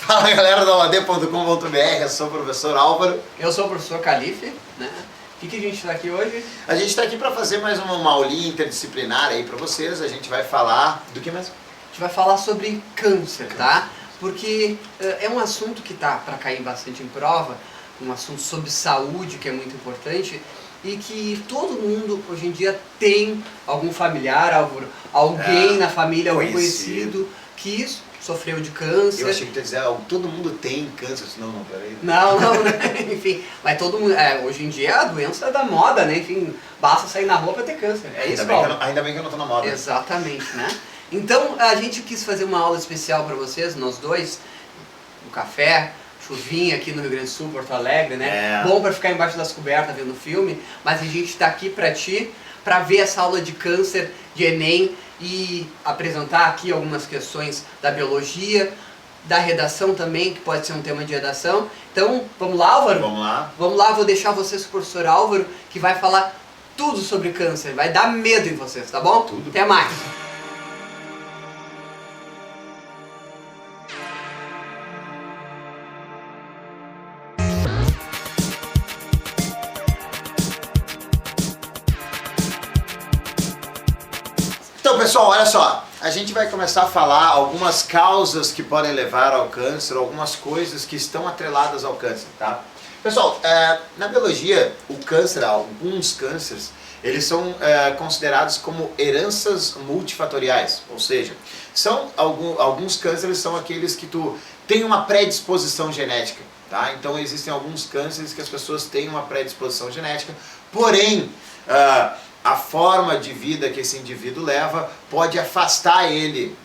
Fala galera da OAD.com.br, eu sou o professor Álvaro. Eu sou o professor Calife, né? O que a gente está aqui hoje? A gente está aqui para fazer mais uma aulinha interdisciplinar aí para vocês. A gente vai falar do que mesmo? A gente vai falar sobre câncer, tá? Porque é um assunto que tá para cair bastante em prova, um assunto sobre saúde que é muito importante e que todo mundo hoje em dia tem algum familiar, alguém na família, algum conhecido que sofreu de câncer. Eu achei que tu ia dizer, todo mundo tem câncer, senão não, peraí. Não, né? Enfim, mas todo mundo, hoje em dia é a doença da moda, né? Enfim, basta sair na rua para ter câncer. É isso, Paulo. Ainda bem que eu não tô na moda. Exatamente, né? Então, a gente quis fazer uma aula especial para vocês, nós dois, um café, chuvinha aqui no Rio Grande do Sul, Porto Alegre, né? Bom para ficar embaixo das cobertas vendo filme, mas a gente está aqui para ti, para ver essa aula de câncer, de Enem, e apresentar aqui algumas questões da biologia, da redação também, que pode ser um tema de redação. Então, vamos lá, Álvaro? Vamos lá. Vamos lá, vou deixar vocês com o professor Álvaro, que vai falar tudo sobre câncer, vai dar medo em vocês, tá bom? Tudo. Até mais! Então pessoal, olha só, a gente vai começar a falar algumas causas que podem levar ao câncer, algumas coisas que estão atreladas ao câncer, tá? Pessoal, na biologia, o câncer, alguns cânceres, eles são considerados como heranças multifatoriais, ou seja, são alguns cânceres são aqueles que tu tem uma predisposição genética, tá? Então existem alguns cânceres que as pessoas têm uma predisposição genética, porém, a forma de vida que esse indivíduo leva pode afastar ele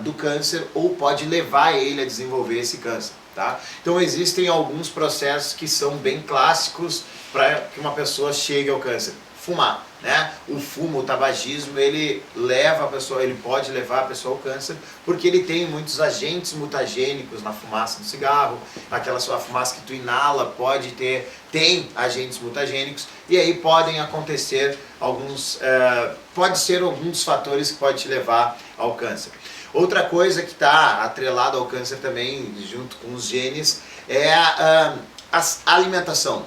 do câncer ou pode levar ele a desenvolver esse câncer, tá? Então existem alguns processos que são bem clássicos para que uma pessoa chegue ao câncer. Fumar, né? O fumo, o tabagismo, ele pode levar a pessoa ao câncer porque ele tem muitos agentes mutagênicos na fumaça do cigarro, aquela sua fumaça que tu inala tem agentes mutagênicos e aí podem acontecer pode ser alguns fatores que podem te levar ao câncer. Outra coisa que está atrelada ao câncer também, junto com os genes, é a alimentação.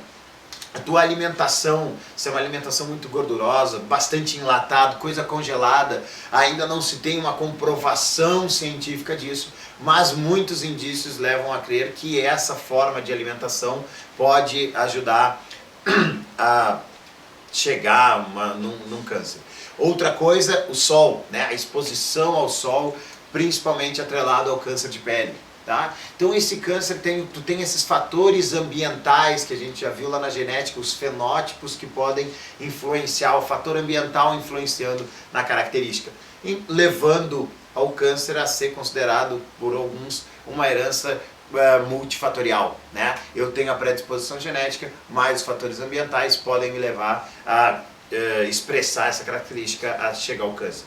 A tua alimentação, se é uma alimentação muito gordurosa, bastante enlatado, coisa congelada, ainda não se tem uma comprovação científica disso, mas muitos indícios levam a crer que essa forma de alimentação pode ajudar a chegar num câncer. Outra coisa, o sol, né? A exposição ao sol, principalmente atrelado ao câncer de pele. Tá? Então esse câncer tu tem esses fatores ambientais que a gente já viu lá na genética, os fenótipos que podem influenciar, o fator ambiental influenciando na característica, levando ao câncer a ser considerado por alguns uma herança multifatorial, né? Eu tenho a predisposição genética, mas os fatores ambientais podem me levar a expressar essa característica a chegar ao câncer.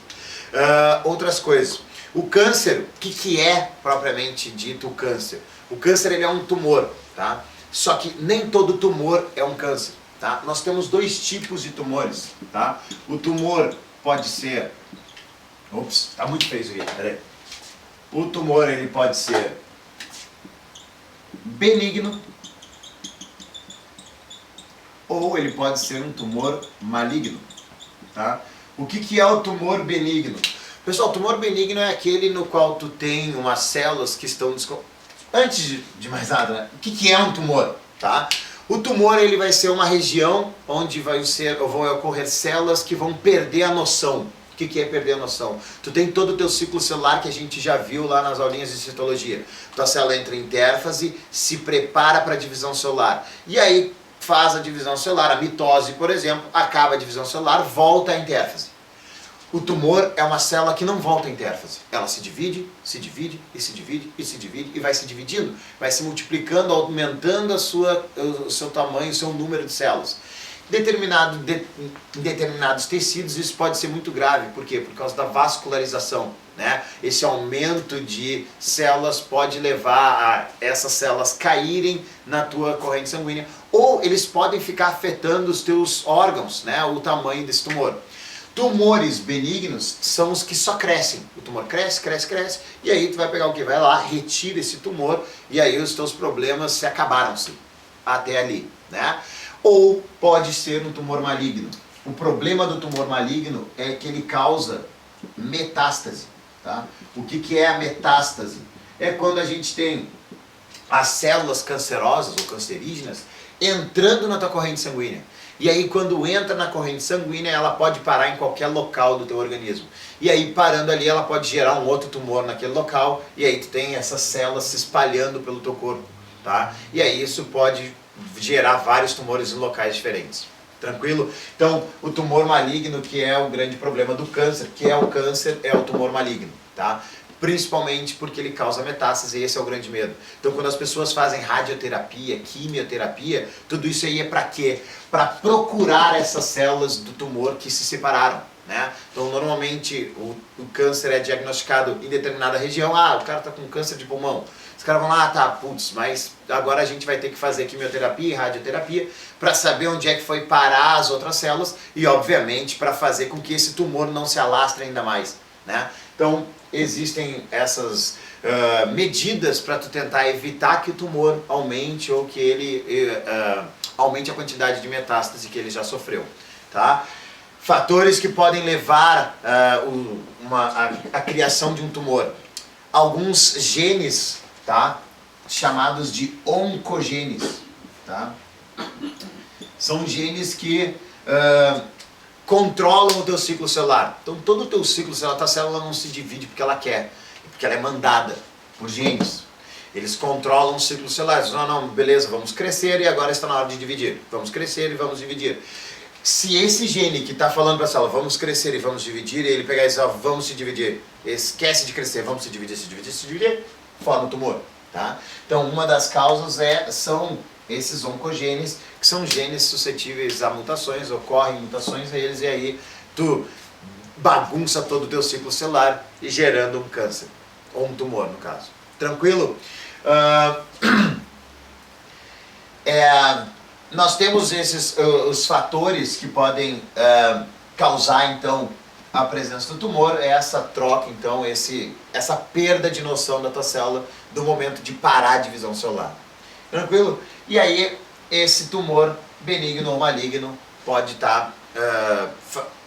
Outras coisas. O câncer, o que é propriamente dito o câncer? O câncer ele é um tumor, tá? Só que nem todo tumor é um câncer, tá? Nós temos dois tipos de tumores, tá? O tumor pode ser... Ops, tá muito feio isso aqui, peraí. O tumor ele pode ser benigno ou ele pode ser um tumor maligno, tá? O que é o tumor benigno? Pessoal, o tumor benigno é aquele no qual tu tem umas células que estão... Antes de mais nada, né? O que é um tumor? Tá? O tumor ele vai ser uma região onde vão ocorrer células que vão perder a noção. O que é perder a noção? Tu tem todo o teu ciclo celular que a gente já viu lá nas aulinhas de citologia. Tua célula entra em intérfase, se prepara para a divisão celular. E aí faz a divisão celular, a mitose, por exemplo, acaba a divisão celular, volta à intérfase. O tumor é uma célula que não volta à intérfase. Ela se divide, se divide, e se divide, e se divide, e vai se dividindo, vai se multiplicando, aumentando o seu tamanho, o seu número de células. Em determinados tecidos isso pode ser muito grave. Por quê? Por causa da vascularização, né? Esse aumento de células pode levar a essas células caírem na tua corrente sanguínea, ou eles podem ficar afetando os teus órgãos, né? O tamanho desse tumor. Tumores benignos são os que só crescem. O tumor cresce, cresce, cresce, e aí tu vai pegar o que? Vai lá, retira esse tumor, e aí os teus problemas se acabaram-se até ali, né? Ou pode ser um tumor maligno. O problema do tumor maligno é que ele causa metástase, tá? O que é a metástase? É quando a gente tem as células cancerosas ou cancerígenas entrando na tua corrente sanguínea. E aí quando entra na corrente sanguínea, ela pode parar em qualquer local do teu organismo. E aí parando ali, ela pode gerar um outro tumor naquele local, e aí tu tem essas células se espalhando pelo teu corpo, tá? E aí isso pode gerar vários tumores em locais diferentes. Tranquilo? Então, o tumor maligno, que é o grande problema do câncer, que é o câncer, é o tumor maligno, tá? Principalmente porque ele causa metástase, e esse é o grande medo. Então, quando as pessoas fazem radioterapia, quimioterapia, tudo isso aí é para quê? Para procurar essas células do tumor que se separaram, né? Então, normalmente, o câncer é diagnosticado em determinada região. Ah, o cara está com câncer de pulmão. Os caras vão lá, tá, putz, mas agora a gente vai ter que fazer quimioterapia e radioterapia para saber onde é que foi parar as outras células e, obviamente, para fazer com que esse tumor não se alastre ainda mais, né? Então, existem essas medidas para tu tentar evitar que o tumor aumente ou que ele aumente a quantidade de metástase que ele já sofreu, tá? Fatores que podem levar a criação de um tumor. Alguns genes, tá? Chamados de oncogenes, tá? São genes que controlam o teu ciclo celular. Então todo o teu ciclo celular, a tua célula não se divide porque ela quer, porque ela é mandada por genes. Eles controlam o ciclo celular. Dizem, não, beleza, vamos crescer e agora está na hora de dividir. Vamos crescer e vamos dividir. Se esse gene que está falando para a célula, vamos crescer e vamos dividir, e ele pegar e dizer, vamos se dividir, esquece de crescer, vamos se dividir, forma o tumor, tá? Então uma das causas são esses oncogenes, que são genes suscetíveis a mutações, ocorrem mutações neles, e aí tu bagunça todo o teu ciclo celular e gerando um câncer, ou um tumor no caso. Tranquilo? Nós temos os fatores que podem causar então a presença do tumor, é essa troca, então, essa perda de noção da tua célula do momento de parar a divisão celular. Tranquilo? E aí, esse tumor benigno ou maligno pode estar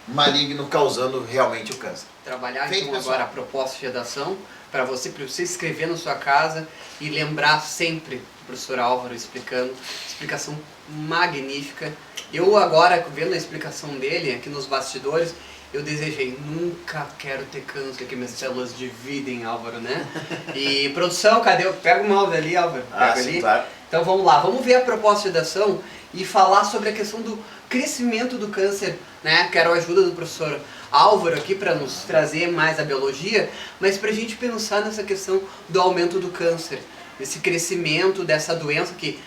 maligno causando realmente o câncer. Trabalhar então agora a proposta de redação para você escrever na sua casa e lembrar sempre do professor Álvaro explicando, explicação magnífica. Eu agora, vendo a explicação dele aqui nos bastidores, eu desejei, nunca quero ter câncer, que minhas células dividem, Álvaro, né? E produção, cadê? Pega o mouse ali, Álvaro. Pega sim, ali. Claro. Então vamos lá, vamos ver a proposta de redação e falar sobre a questão do crescimento do câncer, né? Quero a ajuda do professor Álvaro aqui para nos trazer mais a biologia, mas para a gente pensar nessa questão do aumento do câncer, esse crescimento dessa doença que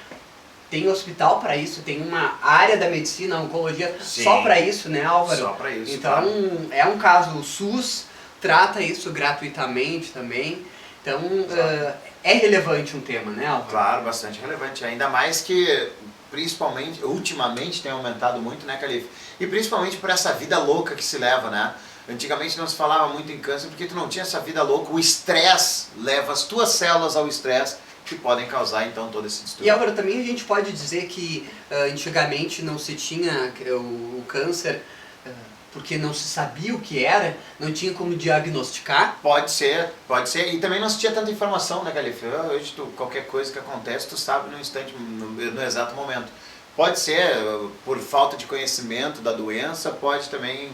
tem hospital para isso, tem uma área da medicina, a oncologia, sim, só para isso, né, Álvaro? Só para isso. Então, claro. É um caso, o SUS trata isso gratuitamente também, então é relevante um tema, né, Álvaro? Claro, bastante relevante, ainda mais que, principalmente, ultimamente tem aumentado muito, né, Calife? E principalmente por essa vida louca que se leva, né? Antigamente não se falava muito em câncer porque tu não tinha essa vida louca, o estresse leva as tuas células ao estresse, que podem causar então todo esse distúrbio. E agora também a gente pode dizer que antigamente não se tinha o câncer porque não se sabia o que era, não tinha como diagnosticar? Pode ser, e também não se tinha tanta informação, né, Calife? Hoje qualquer coisa que acontece tu sabe no instante, no exato momento. Pode ser por falta de conhecimento da doença, pode também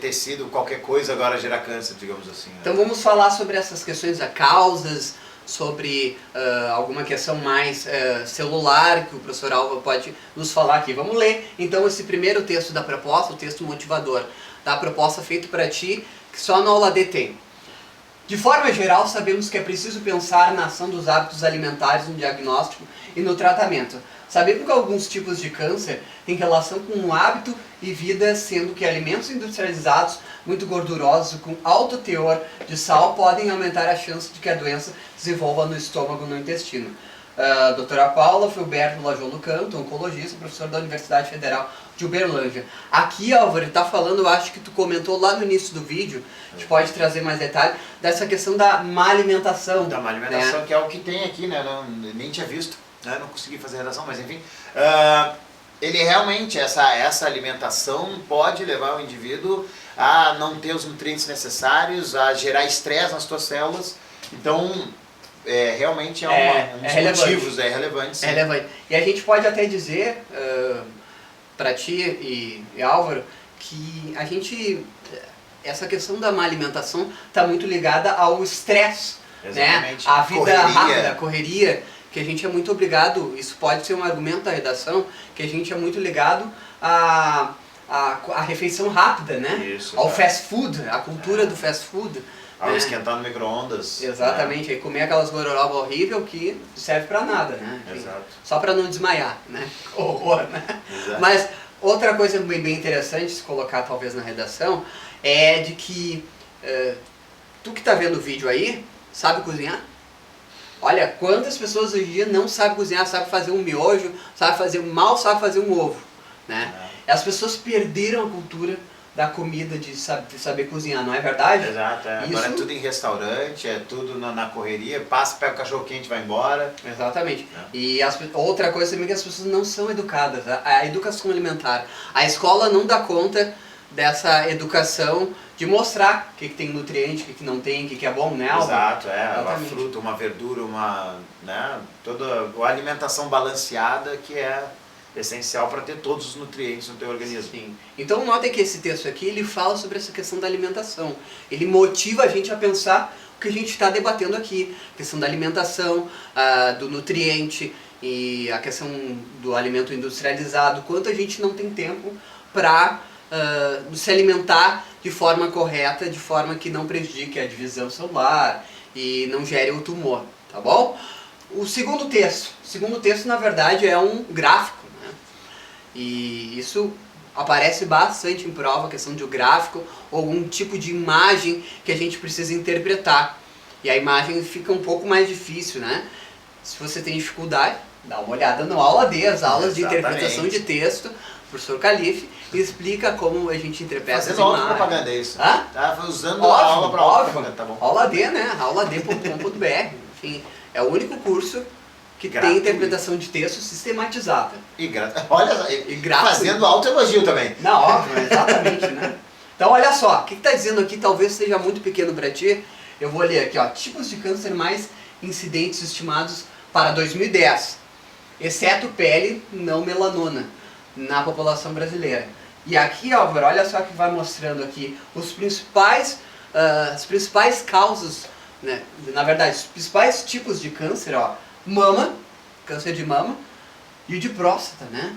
ter sido qualquer coisa agora gerar câncer, digamos assim. Né? Então vamos falar sobre essas questões, das causas, sobre alguma questão mais celular que o professor Álvaro pode nos falar aqui. Vamos ler então esse primeiro texto da proposta, o texto motivador da proposta feito para ti, que só na aula D tem. De forma geral, sabemos que é preciso pensar na ação dos hábitos alimentares no diagnóstico e no tratamento. Sabemos que alguns tipos de câncer têm relação com o hábito e vida, sendo que alimentos industrializados, muito gordurosos, com alto teor de sal, podem aumentar a chance de que a doença desenvolva no estômago ou no intestino. a doutora Paula Filberto Lajolo Canto, oncologista, professor da Universidade Federal de Uberlândia. Aqui, Álvaro, ele está falando, eu acho que tu comentou lá no início do vídeo, a gente pode trazer mais detalhe, dessa questão da má alimentação. Da má alimentação, né? Que é o que tem aqui, né? Nem tinha visto, né? Não consegui fazer a redação, mas enfim. Ele realmente, essa alimentação pode levar o indivíduo a não ter os nutrientes necessários, a gerar estresse nas suas células. Então, realmente um dos motivos, é relevante. Sim. É relevante. E a gente pode até dizer, para ti e Álvaro, que essa questão da má alimentação está muito ligada ao estresse, né? A vida rápida, a correria, que a gente é muito obrigado, isso pode ser um argumento da redação, que a gente é muito ligado a refeição rápida, né? Isso, ao fast food, a cultura do fast food. Ao esquentar no micro-ondas. Exatamente, aí comer aquelas gororoba horrível que serve pra nada, né? Enfim, exato. Só pra não desmaiar, né? Horror, né? Exato. Mas outra coisa bem interessante se colocar talvez na redação é de que tu que tá vendo o vídeo aí, sabe cozinhar? Olha, quantas pessoas hoje em dia não sabem cozinhar, sabe fazer um miojo, mal sabe fazer um ovo, né? As pessoas perderam a cultura da comida, de saber cozinhar, não é verdade? Exato, agora é tudo em restaurante, é tudo na correria, pega o cachorro quente e vai embora. Exatamente. E outra coisa também é que as pessoas não são educadas, a educação alimentar. A escola não dá conta dessa educação de mostrar o que tem nutriente, o que não tem, o que é bom, né, Álvaro? Exato, uma fruta, uma verdura, toda a alimentação balanceada que é essencial para ter todos os nutrientes no teu organismo. Sim. Então notem que esse texto aqui, ele fala sobre essa questão da alimentação. Ele motiva a gente a pensar o que a gente está debatendo aqui. A questão da alimentação, do nutriente e a questão do alimento industrializado. Quanto a gente não tem tempo para se alimentar de forma correta, de forma que não prejudique a divisão celular e não gere o tumor, tá bom? O segundo texto na verdade é um gráfico. E isso aparece bastante em prova, a questão de um gráfico ou algum tipo de imagem que a gente precisa interpretar. E a imagem fica um pouco mais difícil, né? Se você tem dificuldade, dá uma olhada no aula D, as aulas de interpretação de texto, o professor Calife explica como a gente interpreta as imagens. Fazendo propaganda, é isso? Tá usando a aula para óbvio. Tá bom. Aula D, né? auladê.com.br. Enfim, é o único curso que tem interpretação de texto sistematizada. Olha, fazendo autoelogio também. Não, óbvio, exatamente, né? Então olha só, o que está dizendo aqui talvez seja muito pequeno para ti. Eu vou ler aqui, ó, tipos de câncer mais incidentes estimados para 2010, exceto pele não melanoma, na população brasileira. E aqui, Álvaro, olha só que vai mostrando aqui as principais causas, né? Na verdade, os principais tipos de câncer, ó. Mama, câncer de mama, e o de próstata, né?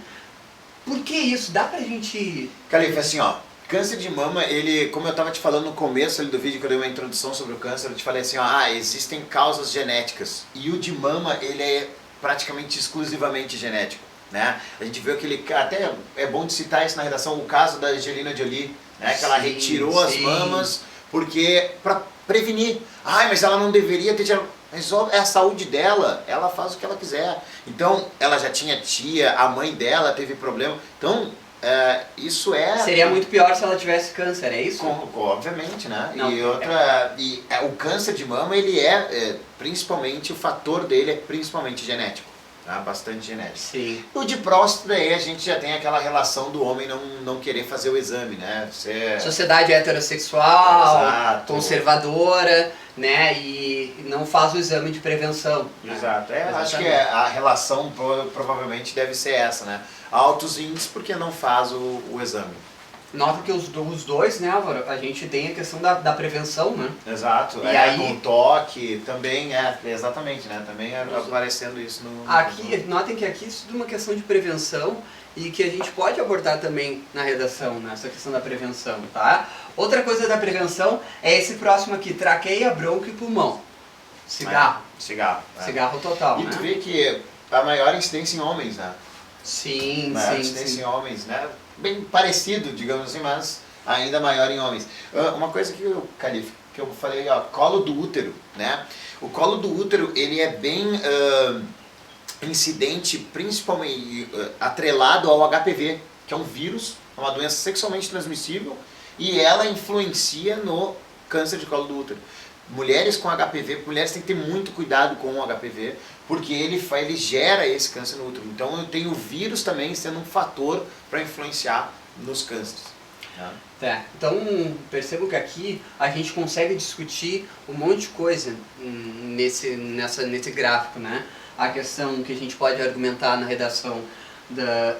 Por que isso? Dá pra gente... Calife, assim, ó, câncer de mama, ele, como eu tava te falando no começo ali do vídeo, que eu dei uma introdução sobre o câncer, eu te falei assim, ó, existem causas genéticas, e o de mama, ele é praticamente exclusivamente genético, né? A gente viu aquele, até é bom de citar isso na redação, o caso da Angelina Jolie, né? Que ela retirou as mamas, porque, pra prevenir, mas ela não deveria ter tirado... Mas é a saúde dela, ela faz o que ela quiser. Então, ela já tinha tia, a mãe dela teve problema. Então, isso é... Seria muito pior se ela tivesse câncer, é isso? Obviamente, né? Não, o câncer de mama, ele principalmente, o fator dele é principalmente genético. Tá? Bastante genético. Sim. O de próstata, aí a gente já tem aquela relação do homem não querer fazer o exame, né? Sociedade heterossexual, exato, conservadora, né? E não faz o exame de prevenção. Exato. Acho que a relação provavelmente deve ser essa, né? Altos índices porque não faz o exame. Nota que os dois, né, Álvaro, a gente tem a questão da prevenção, né? Exato, e aí, com toque, também exatamente, né, também aparecendo isso no... Aqui, notem que aqui isso é uma questão de prevenção e que a gente pode abordar também na redação, nessa questão da prevenção, tá? Outra coisa da prevenção é esse próximo aqui, traqueia, bronco e pulmão. Cigarro. Cigarro total, e tu vê que a maior incidência em homens, né? Sim, maior incidência em homens, né? Bem parecido, digamos assim, mas ainda maior em homens. Uma coisa que eu falei, ó, colo do útero, né? O colo do útero, ele é bem incidente principalmente atrelado ao HPV, que é um vírus, é uma doença sexualmente transmissível, e ela influencia no câncer de colo do útero. Mulheres com HPV, mulheres têm que ter muito cuidado com o HPV, porque ele gera esse câncer no útero. Então eu tenho o vírus também sendo um fator para influenciar nos cânceres. Tá. Então percebo que aqui a gente consegue discutir um monte de coisa nesse gráfico, né? A questão que a gente pode argumentar na redação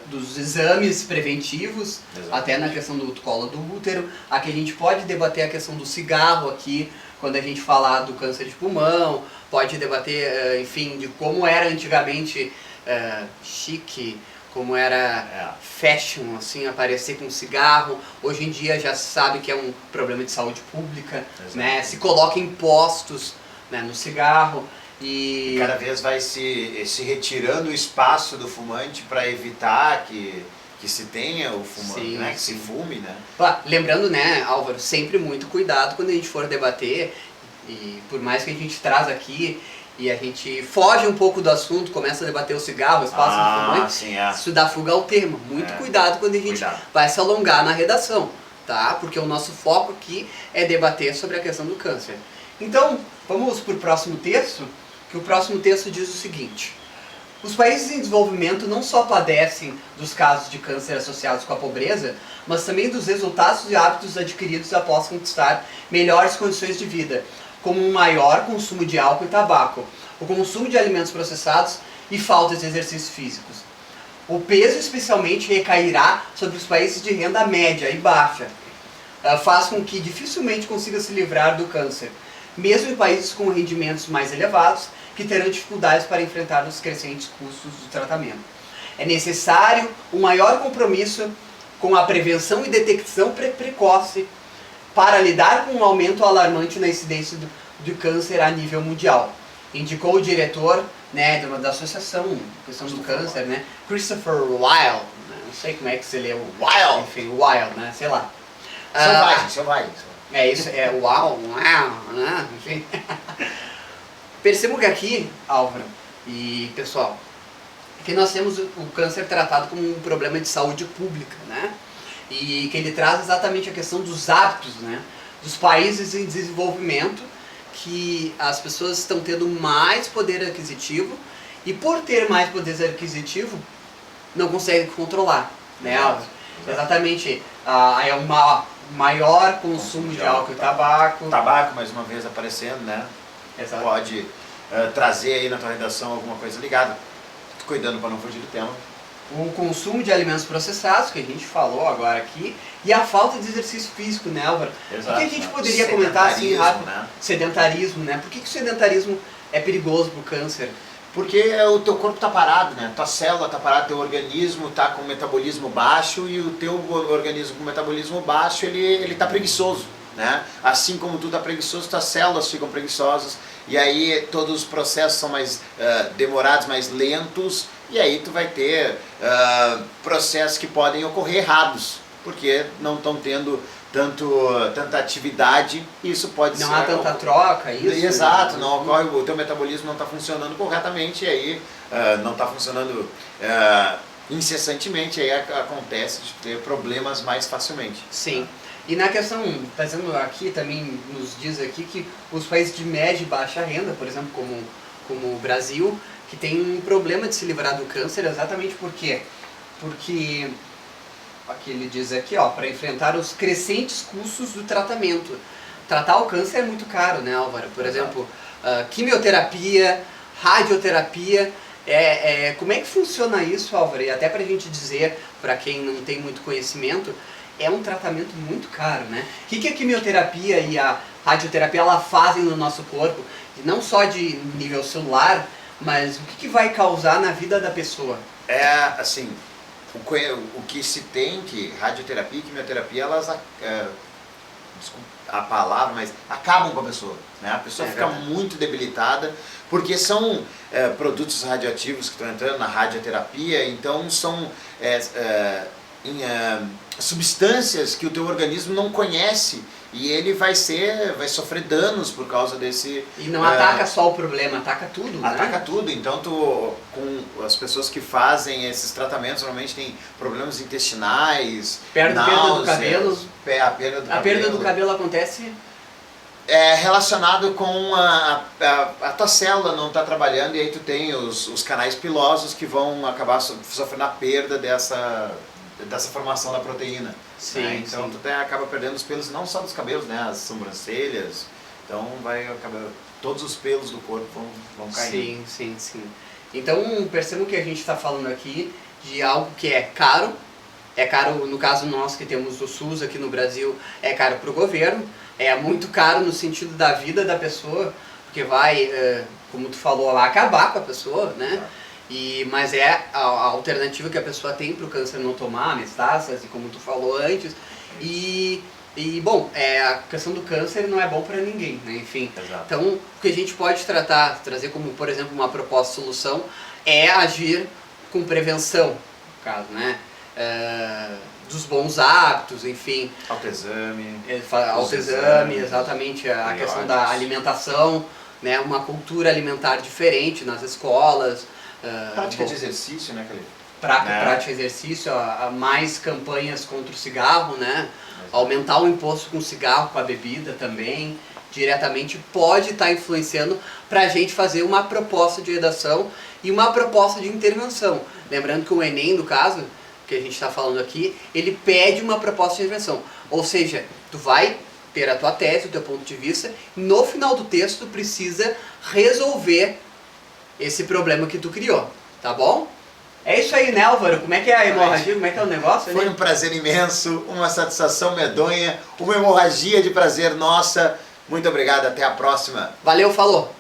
dos exames preventivos, exato, até na questão do colo do útero. Aqui a gente pode debater a questão do cigarro aqui, quando a gente falar do câncer de pulmão, pode debater, enfim, de como era antigamente chique, como era fashion, assim, aparecer com cigarro. Hoje em dia já se sabe que é um problema de saúde pública, né? Se coloca impostos, né, no cigarro. E cada vez vai se retirando o espaço do fumante para evitar que se tenha o fumante, sim, né? Que sim. se fume, né? Lembrando, né, Álvaro, sempre muito cuidado quando a gente for debater, e por mais que a gente traz aqui e a gente foge um pouco do assunto, começa a debater o cigarro, o espaço do fumante, sim, isso dá fuga ao tema. Muito cuidado quando a gente vai se alongar na redação, tá? Porque o nosso foco aqui é debater sobre a questão do câncer. Então, vamos para o próximo texto, que o próximo texto diz o seguinte: os países em desenvolvimento não só padecem dos casos de câncer associados com a pobreza, mas também dos resultados e hábitos adquiridos após conquistar melhores condições de vida, como um maior consumo de álcool e tabaco, o consumo de alimentos processados e falta de exercícios físicos. O peso especialmente recairá sobre os países de renda média e baixa, faz com que dificilmente consiga se livrar do câncer, mesmo em países com rendimentos mais elevados, que terão dificuldades para enfrentar os crescentes custos do tratamento. É necessário um maior compromisso com a prevenção e detecção precoce para lidar com um aumento alarmante na incidência do câncer a nível mundial, indicou o diretor, né, da associação questão do câncer, né, Christopher Weil, né, não sei como é que se lê o Weil, enfim, Weil, né, sei lá. Selvagem. É isso, é uau, né, enfim. Percebo que aqui, Álvaro e pessoal, que nós temos o câncer tratado como um problema de saúde pública, né? E que ele traz exatamente a questão dos hábitos, né? Dos países em desenvolvimento, que as pessoas estão tendo mais poder aquisitivo e por ter mais poder aquisitivo não conseguem controlar, né, Álvaro? Exatamente, é um maior consumo de álcool e tabaco. Tabaco, mais uma vez, aparecendo, né? Exato. Pode trazer aí na tua redação alguma coisa ligada, cuidando para não fugir do tema. O consumo de alimentos processados, que a gente falou agora aqui, e a falta de exercício físico, né, Álvaro? Exato, o que a gente poderia comentar assim rápido? Né? Sedentarismo, né? Por que o sedentarismo é perigoso para o câncer? Porque o teu corpo está parado, né? Tua célula está parada, teu organismo está com metabolismo baixo, e o teu organismo com metabolismo baixo, ele está preguiçoso, né? Assim como tu está preguiçoso, tuas células ficam preguiçosas, e aí todos os processos são mais demorados, mais lentos, e aí tu vai ter processos que podem ocorrer errados, porque não estão tendo tanta atividade, e isso pode ser... Não há tanta troca, isso? Exato, não ocorre, o teu metabolismo não está funcionando corretamente, e aí não está funcionando incessantemente, aí acontece de ter problemas mais facilmente. Sim. E na questão, está dizendo aqui, também nos diz aqui que os países de média e baixa renda, por exemplo, como o Brasil, que tem um problema de se livrar do câncer, exatamente por quê? Porque, aqui ele diz aqui, ó, para enfrentar os crescentes custos do tratamento. Tratar o câncer é muito caro, né, Álvaro? Por exemplo, quimioterapia, radioterapia, como é que funciona isso, Álvaro? E até para a gente dizer, para quem não tem muito conhecimento, é um tratamento muito caro, né? O que a quimioterapia e a radioterapia ela fazem no nosso corpo, não só de nível celular, mas o que vai causar na vida da pessoa? Assim, o que se tem que radioterapia e quimioterapia, elas, desculpa a palavra, mas acabam com a pessoa, né? A pessoa fica muito debilitada, porque são produtos radioativos que estão entrando na radioterapia, então são substâncias que o teu organismo não conhece e ele vai sofrer danos por causa desse... E não ataca só o problema, ataca tudo, né? Ataca tudo, então com as pessoas que fazem esses tratamentos normalmente tem problemas intestinais, perda do cabelo. A perda do cabelo acontece... É relacionado com a tua célula não está trabalhando, e aí tu tem os canais pilosos que vão acabar sofrendo a perda dessa formação da proteína. Sim, né? Então tu acaba perdendo os pelos não só dos cabelos, né? As sobrancelhas, então todos os pelos do corpo vão cair. Sim. Então percebam que a gente está falando aqui de algo que é caro no caso nosso que temos o SUS aqui no Brasil, é caro para o governo, é muito caro no sentido da vida da pessoa, porque vai, como tu falou, vai acabar com a pessoa, né? Mas é a alternativa que a pessoa tem para o câncer não tomar metástase, como tu falou antes. Bom, a questão do câncer não é bom para ninguém, né? Enfim. Exato. Então, o que a gente pode trazer como, por exemplo, uma proposta de solução é agir com prevenção, no caso, né? Dos bons hábitos, enfim. Autoexame, exatamente. A questão da alimentação, né? Uma cultura alimentar diferente nas escolas. Prática de exercício, né, Calil? Prática de exercício, mais campanhas contra o cigarro, né? Aumentar o imposto com o cigarro, com a bebida também, diretamente pode estar influenciando para a gente fazer uma proposta de redação e uma proposta de intervenção. Lembrando que o Enem, no caso, que a gente está falando aqui, ele pede uma proposta de intervenção. Ou seja, tu vai ter a tua tese, o teu ponto de vista, no final do texto tu precisa resolver esse problema que tu criou, tá bom? É isso aí, né, Álvaro? Como é que é a hemorragia? Como é que é o negócio? Foi um prazer imenso, uma satisfação medonha, uma hemorragia de prazer nossa. Muito obrigado, até a próxima. Valeu, falou!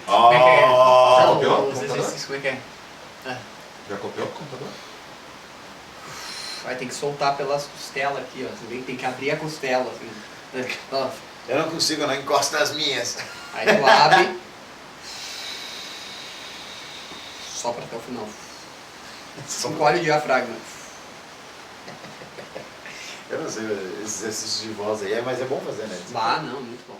Como é que é? Copiou? Os exercícios, como é que é? Já copiou o computador? Vai ter que soltar pelas costelas aqui, ó. Você tem que abrir a costela, assim. Ó. Eu não consigo, eu não encosto nas minhas. Aí tu abre. Sopra até o final. Encolhe o diafragma. Eu não sei esses exercícios de voz aí, mas é bom fazer, né? Ah, não, muito bom.